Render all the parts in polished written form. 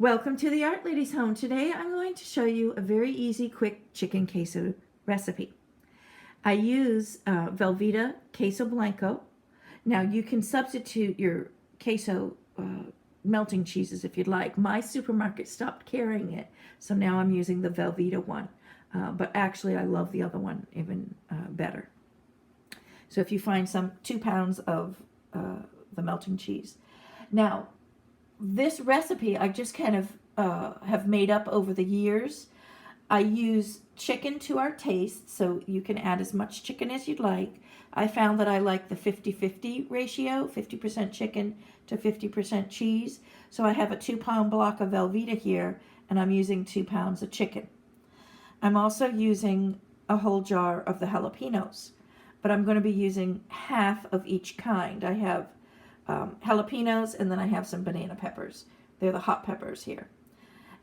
Welcome to the Art Lady's Home. Today I'm going to show you a very easy, quick chicken queso recipe. I use Velveeta Queso Blanco. Now you can substitute your queso melting cheeses if you'd like. My supermarket stopped carrying it, so now I'm using the Velveeta one. But actually I love the other one even better. So if you find 2 pounds of the melting cheese. Now, this recipe I just kind of have made up over the years. I use chicken to our taste, so you can add as much chicken as you'd like. I found that I like the 50-50 ratio, 50% chicken to 50% cheese. So I have a 2-pound block of Velveeta here, and I'm using 2 pounds of chicken. I'm also using a whole jar of the jalapeños, but I'm going to be using half of each kind. I have jalapenos, and then I have some banana peppers. They're the hot peppers here.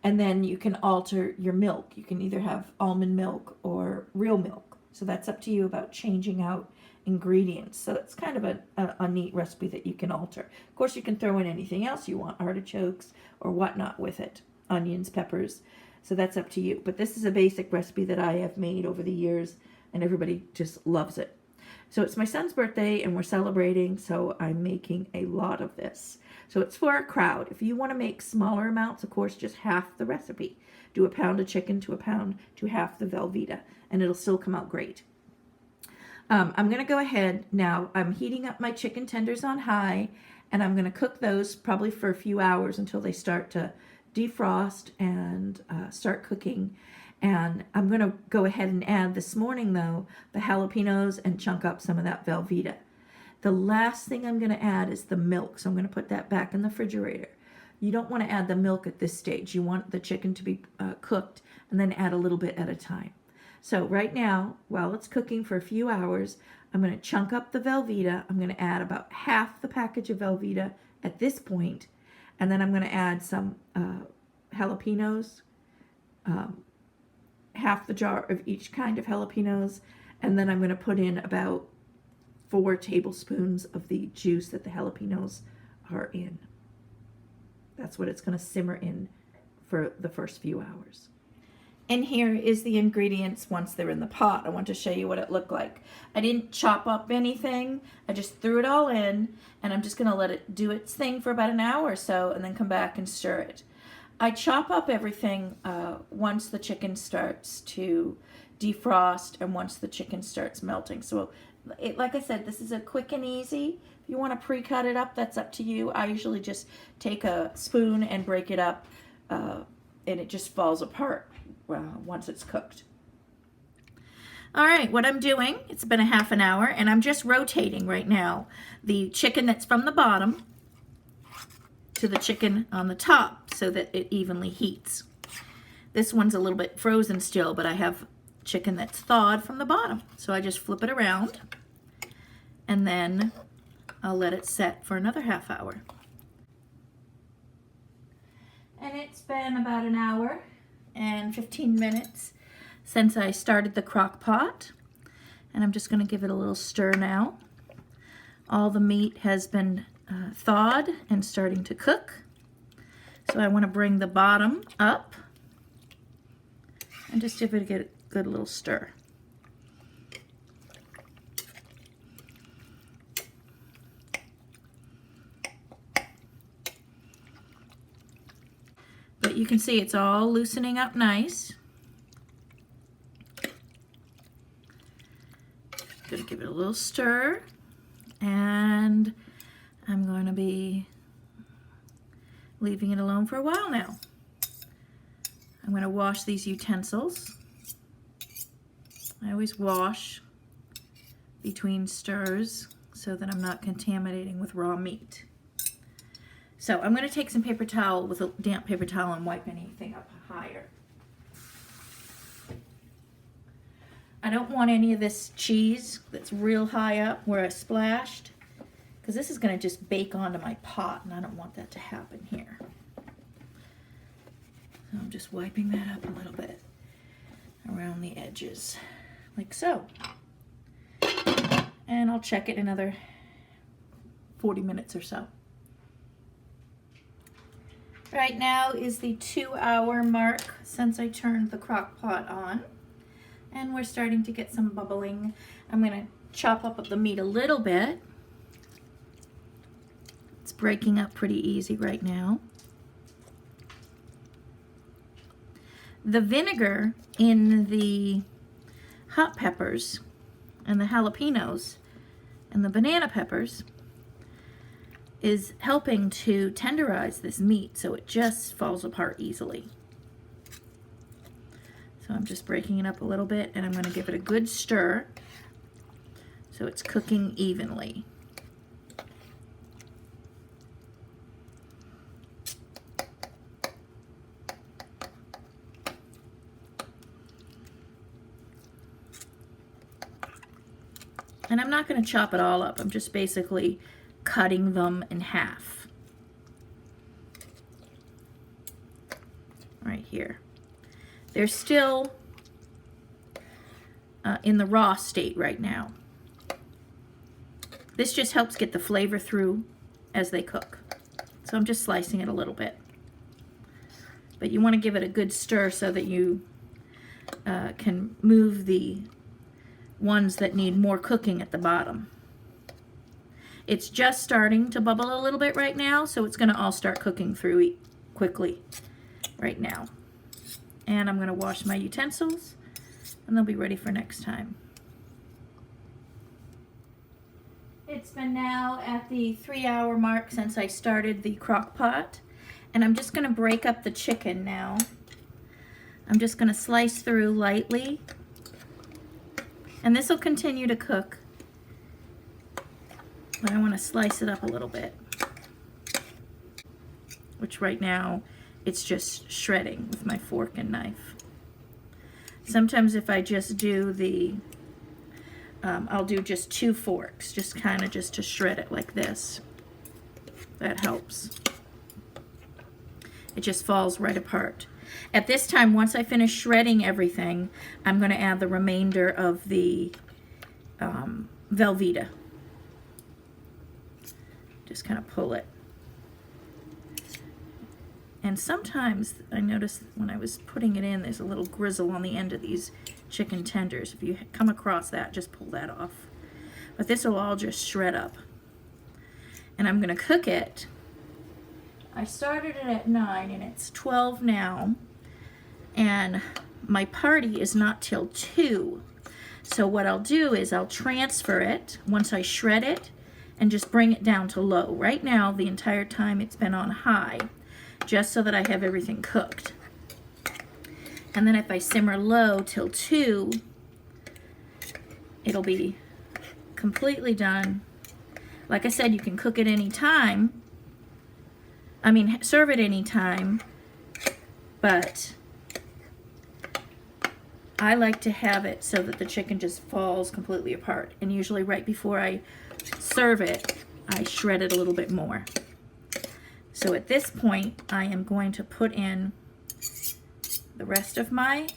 And then you can alter your milk. You can either have almond milk or real milk. So that's up to you about changing out ingredients. So it's kind of a neat recipe that you can alter. Of course, you can throw in anything else you want, artichokes or whatnot with it, onions, peppers. So that's up to you. But this is a basic recipe that I have made over the years, and everybody just loves it. So it's my son's birthday and we're celebrating, so I'm making a lot of this. So it's for a crowd. If you want to make smaller amounts, of course, just half the recipe. Do 1 pound of chicken to 1 pound to half the Velveeta, and it'll still come out great. I'm going to go ahead now. I'm heating up my chicken tenders on high, and I'm going to cook those probably for a few hours until they start to defrost and start cooking. And I'm going to go ahead and add this morning, though, the jalapenos and chunk up some of that Velveeta. The last thing I'm going to add is the milk, so I'm going to put that back in the refrigerator. You don't want to add the milk at this stage. You want the chicken to be cooked and then add a little bit at a time. So right now, while it's cooking for a few hours, I'm going to chunk up the Velveeta. I'm going to add about half the package of Velveeta at this point, and then I'm going to add some jalapenos, half the jar of each kind of jalapenos, and then I'm going to put in about 4 tablespoons of the juice that the jalapenos are in. That's what it's going to simmer in for the first few hours. And here is the ingredients once they're in the pot. I want to show you what it looked like. I didn't chop up anything. I just threw it all in, and I'm just going to let it do its thing for about an hour or so and then come back and stir it. I chop up everything once the chicken starts to defrost and once the chicken starts melting. So, like I said, this is a quick and easy. If you want to pre-cut it up, that's up to you. I usually just take a spoon and break it up, and it just falls apart once it's cooked. All right, what I'm doing, it's been a half an hour, and I'm just rotating right now the chicken that's from the bottom to the chicken on the top so that it evenly heats. This one's a little bit frozen still, but I have chicken that's thawed from the bottom. So I just flip it around, and then I'll let it set for another half hour. And it's been about an hour and 15 minutes since I started the crock pot, and I'm just going to give it a little stir now. All the meat has been thawed and starting to cook. So I want to bring the bottom up and just give it a good little stir. But you can see it's all loosening up nice. Gonna give it a little stir, and I'm going to be leaving it alone for a while now. I'm going to wash these utensils. I always wash between stirs so that I'm not contaminating with raw meat. So I'm going to take some paper towel with a damp paper towel and wipe anything up higher. I don't want any of this cheese that's real high up where I splashed, because this is going to just bake onto my pot, and I don't want that to happen here. So I'm just wiping that up a little bit around the edges, like so. And I'll check it another 40 minutes or so. Right now is the 2-hour mark since I turned the crock pot on. And we're starting to get some bubbling. I'm going to chop up the meat a little bit. It's breaking up pretty easy right now. The vinegar in the hot peppers and the jalapenos and the banana peppers is helping to tenderize this meat so it just falls apart easily. So I'm just breaking it up a little bit, and I'm going to give it a good stir so it's cooking evenly. And I'm not going to chop it all up. I'm just basically cutting them in half. Right here. They're still in the raw state right now. This just helps get the flavor through as they cook. So I'm just slicing it a little bit. But you want to give it a good stir so that you can move the ones that need more cooking at the bottom. It's just starting to bubble a little bit right now, so it's going to all start cooking through quickly right now. And I'm going to wash my utensils, and they'll be ready for next time. It's been now at the 3-hour mark since I started the crock pot, and I'm just going to break up the chicken now. I'm just going to slice through lightly, and this will continue to cook. But I want to slice it up a little bit, which right now it's just shredding with my fork and knife. Sometimes if I just do the, I'll do just 2 forks, just kind of just to shred it like this. That helps. It just falls right apart. At this time, once I finish shredding everything, I'm going to add the remainder of the Velveeta. Just kind of pull it. And sometimes I noticed when I was putting it in, there's a little grizzle on the end of these chicken tenders. If you come across that, just pull that off. But this will all just shred up. And I'm going to cook it. I started it at 9 and it's 12 now. And my party is not till 2. So what I'll do is I'll transfer it once I shred it and just bring it down to low. Right now, the entire time it's been on high, just so that I have everything cooked. And then if I simmer low till 2, it'll be completely done. Like I said, you can cook it any time. I mean, serve it any time, but I like to have it so that the chicken just falls completely apart. And usually right before I serve it, I shred it a little bit more. So at this point, I am going to put in the rest of my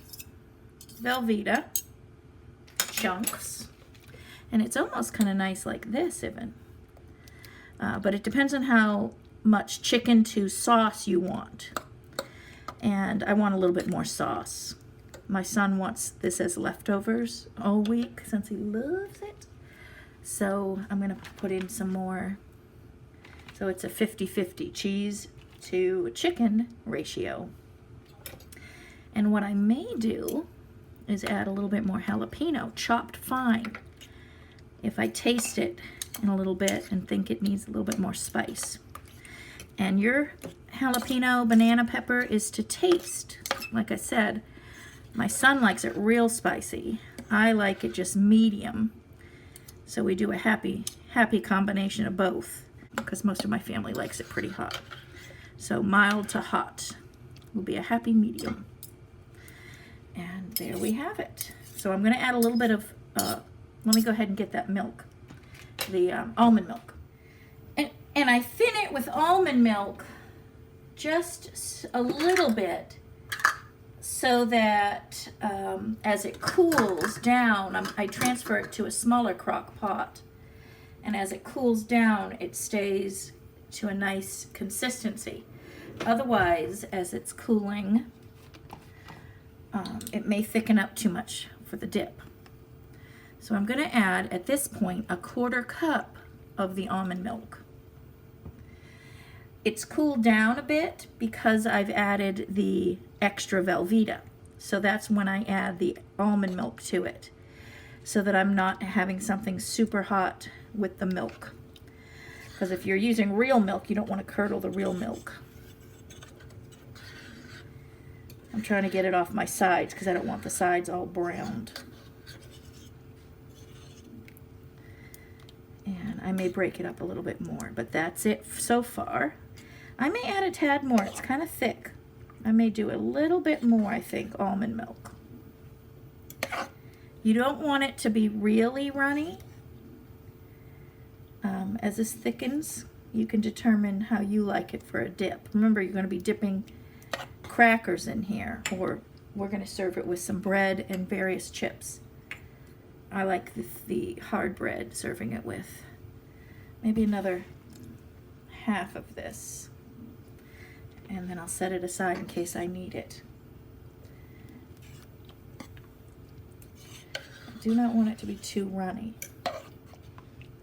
Velveeta chunks. And it's almost kind of nice like this even. But it depends on how much chicken to sauce you want. And I want a little bit more sauce. My son wants this as leftovers all week since he loves it. So I'm going to put in some more. So it's a 50-50 cheese to chicken ratio. And what I may do is add a little bit more jalapeno, chopped fine, if I taste it in a little bit and think it needs a little bit more spice. And your jalapeno banana pepper is to taste. Like I said, my son likes it real spicy. I like it just medium. So we do a happy combination of both, because most of my family likes it pretty hot. So mild to hot will be a happy medium. And there we have it. So I'm going to add a little bit of, let me go ahead and get that milk, the almond milk. And I thin it with almond milk just a little bit so that as it cools down, I transfer it to a smaller crock pot. And as it cools down, it stays to a nice consistency. Otherwise, as it's cooling, it may thicken up too much for the dip. So I'm going to add, at this point, a 1/4 cup of the almond milk. It's cooled down a bit because I've added the extra Velveeta. So that's when I add the almond milk to it, so that I'm not having something super hot with the milk. Because if you're using real milk, you don't want to curdle the real milk. I'm trying to get it off my sides because I don't want the sides all browned. And I may break it up a little bit more, but that's it so far. I may add a tad more. It's kind of thick. I may do a little bit more, I think, almond milk. You don't want it to be really runny. As this thickens, you can determine how you like it for a dip. Remember, you're going to be dipping crackers in here, or we're going to serve it with some bread and various chips. I like the hard bread, serving it with maybe another half of this. And then I'll set it aside in case I need it. I do not want it to be too runny.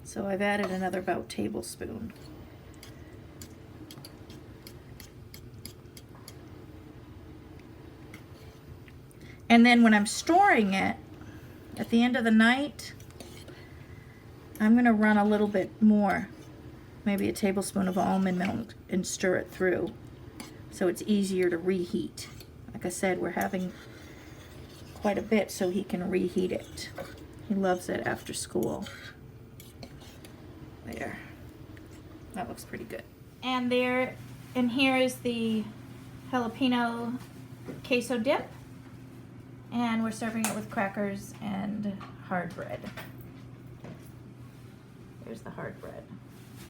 So I've added another about tablespoon. And then when I'm storing it, at the end of the night, I'm going to run a little bit more, maybe a tablespoon of almond milk, and stir it through so it's easier to reheat. Like I said, we're having quite a bit so he can reheat it. He loves it after school. There. That looks pretty good. And there, and here is the jalapeno queso dip. And we're serving it with crackers and hard bread. There's the hard bread.